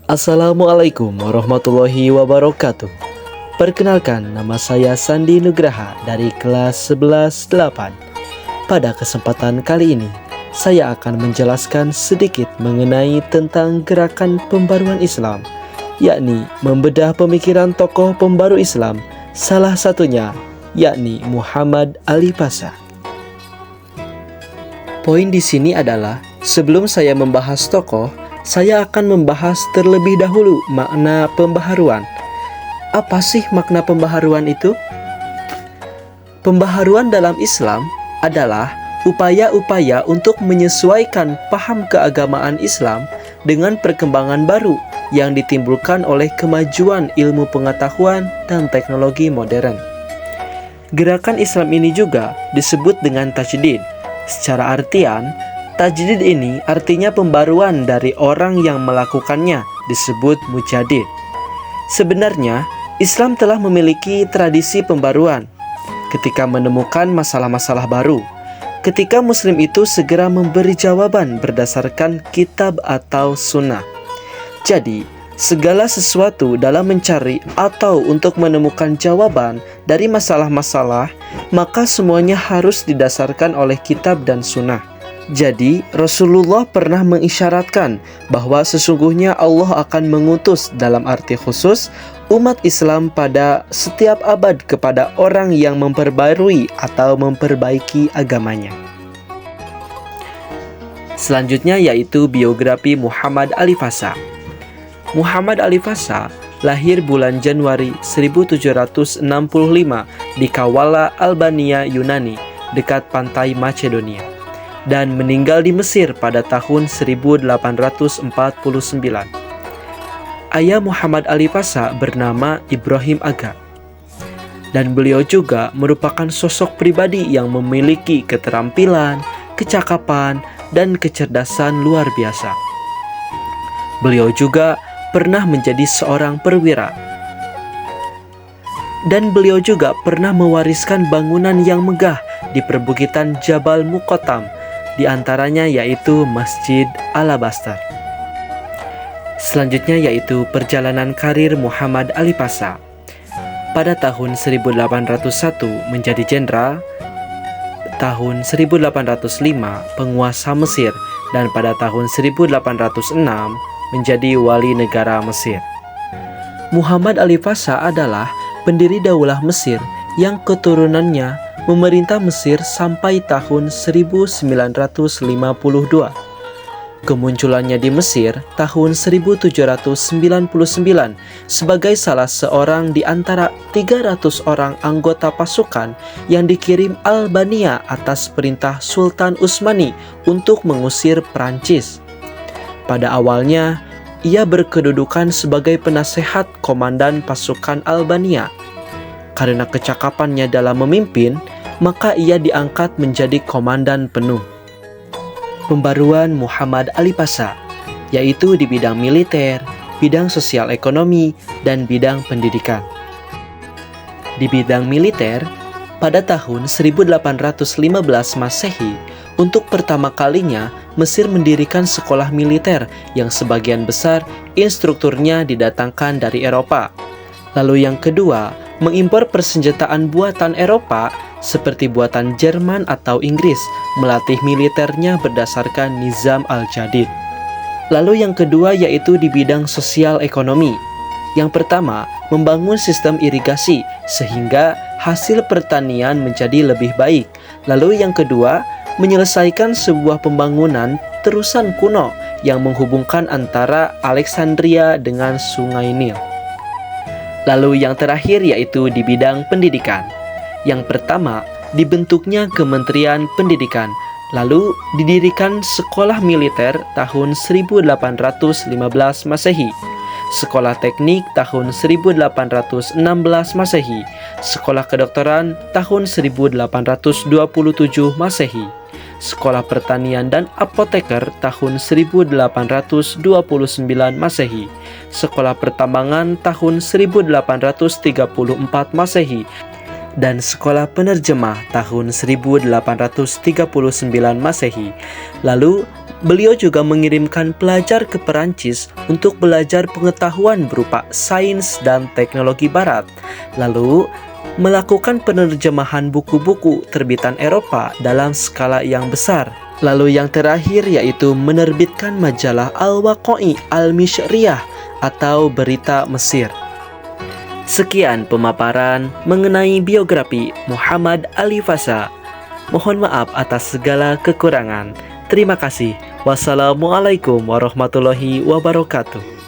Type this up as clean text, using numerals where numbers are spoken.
Assalamualaikum warahmatullahi wabarakatuh. Perkenalkan, nama saya Sandi Nugraha dari kelas 11-8. Pada kesempatan kali ini, saya akan menjelaskan sedikit mengenai tentang gerakan pembaruan Islam, yakni membedah pemikiran tokoh pembaru Islam, salah satunya yakni Muhammad Ali Pasha. Poin di sini adalah, sebelum saya membahas tokoh, saya akan membahas terlebih dahulu makna pembaharuan. Apa sih makna pembaharuan itu? Pembaharuan dalam Islam adalah upaya-upaya untuk menyesuaikan paham keagamaan Islam dengan perkembangan baru yang ditimbulkan oleh kemajuan ilmu pengetahuan dan teknologi modern. Gerakan Islam ini juga disebut dengan tajdid. Secara artian, tajdid ini artinya pembaruan dari orang yang melakukannya, disebut mujaddid. Sebenarnya, Islam telah memiliki tradisi pembaruan. Ketika menemukan masalah-masalah baru, ketika Muslim itu segera memberi jawaban berdasarkan kitab atau sunnah. Jadi, segala sesuatu dalam mencari atau untuk menemukan jawaban dari masalah-masalah, maka semuanya harus didasarkan oleh kitab dan sunnah. Jadi, Rasulullah pernah mengisyaratkan bahwa sesungguhnya Allah akan mengutus dalam arti khusus umat Islam pada setiap abad kepada orang yang memperbarui atau memperbaiki agamanya. Selanjutnya yaitu biografi Muhammad Ali Pasha. Muhammad Ali Pasha lahir bulan Januari 1765 di Kavala, Albania, Yunani, dekat pantai Macedonia, dan meninggal di Mesir pada tahun 1849. Ayah Muhammad Ali Pasha bernama Ibrahim Aga, dan beliau juga merupakan sosok pribadi yang memiliki keterampilan, kecakapan, dan kecerdasan luar biasa. Beliau juga pernah menjadi seorang perwira, dan beliau juga pernah mewariskan bangunan yang megah di perbukitan Jabal Muqattam, di antaranya yaitu Masjid Al-Abastar. Selanjutnya yaitu perjalanan karir Muhammad Ali Pasha. Pada tahun 1801 menjadi jenderal, tahun 1805 penguasa Mesir, dan pada tahun 1806 menjadi wali negara Mesir. Muhammad Ali Pasha adalah pendiri Daulah Mesir yang keturunannya memerintah Mesir sampai tahun 1952. Kemunculannya di Mesir tahun 1799 sebagai salah seorang di antara 300 orang anggota pasukan yang dikirim Albania atas perintah Sultan Utsmani untuk mengusir Prancis. Pada awalnya, ia berkedudukan sebagai penasehat komandan pasukan Albania. Karena kecakapannya dalam memimpin, maka ia diangkat menjadi komandan penuh. Pembaruan Muhammad Ali Pasha, yaitu di bidang militer, bidang sosial ekonomi, dan bidang pendidikan. Di bidang militer, pada tahun 1815 Masehi, untuk pertama kalinya Mesir mendirikan sekolah militer yang sebagian besar instrukturnya didatangkan dari Eropa. Lalu yang kedua, mengimpor persenjataan buatan Eropa seperti buatan Jerman atau Inggris, melatih militernya berdasarkan Nizam Al-Jadid. Lalu yang kedua yaitu di bidang sosial ekonomi. Yang pertama, membangun sistem irigasi sehingga hasil pertanian menjadi lebih baik. Lalu yang kedua, menyelesaikan sebuah pembangunan terusan kuno yang menghubungkan antara Alexandria dengan Sungai Nil. Lalu yang terakhir yaitu di bidang pendidikan. Yang pertama, dibentuknya Kementerian Pendidikan, lalu didirikan Sekolah Militer tahun 1815 Masehi, Sekolah Teknik tahun 1816 Masehi, Sekolah Kedokteran tahun 1827 Masehi, Sekolah Pertanian dan Apoteker tahun 1829 Masehi, Sekolah Pertambangan tahun 1834 Masehi, dan Sekolah Penerjemah tahun 1839 Masehi. Lalu, beliau juga mengirimkan pelajar ke Perancis untuk belajar pengetahuan berupa sains dan teknologi barat. Lalu, melakukan penerjemahan buku-buku terbitan Eropa dalam skala yang besar. Lalu yang terakhir yaitu menerbitkan majalah Al-Waqai Al-Mishriyah atau Berita Mesir. Sekian pemaparan mengenai biografi Muhammad Ali Fasha. Mohon maaf atas segala kekurangan. Terima kasih. Wassalamualaikum warahmatullahi wabarakatuh.